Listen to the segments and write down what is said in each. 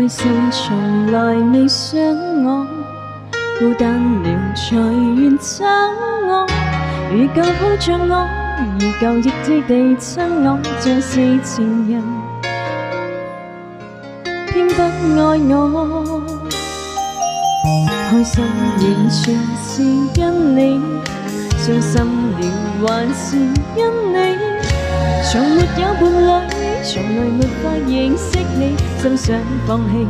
愛是從來未想我，孤單了才願找我。如舊抱着我，如舊亦知地親我，像是情人，偏不愛我。開心完全是因你，傷心了還是因你。從沒有伴侶，從來沒法認識你，心想放棄，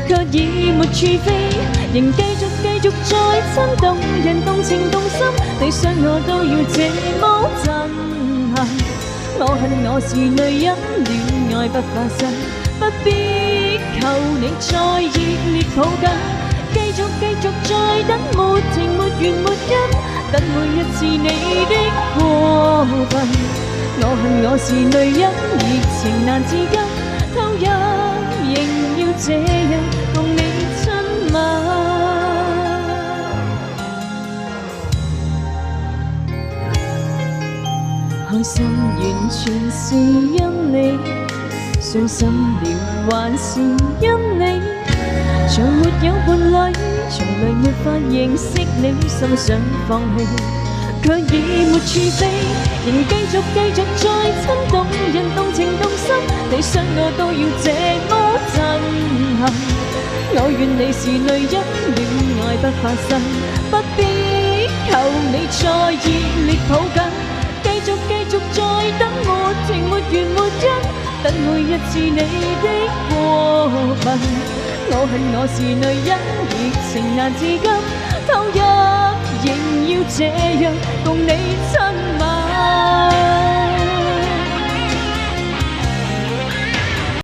卻已沒處飛，仍繼續再親動人，動情動心，你想我都要這麼震撼。我恨我是女人，戀愛不發生，不必求你再熱烈抱緊，繼續再等，沒停沒完沒因，等每一次你的過分。我恨我是女人，熱情難自禁，投入仍要這樣共你親吻。開心完全是因你，傷心了還是因你。從沒有伴侶，從來沒法認識你，心想放棄，卻已沒處飛，仍繼續再親動人，動情動心，你想我都要這麼震撼。我願你是女人，戀愛不發生，不必求你再熱烈抱緊，繼續再等，沒停沒完沒因，等每一次你的過分。我恨我是女人，熱情難自禁，投入仍要這樣共你親吻。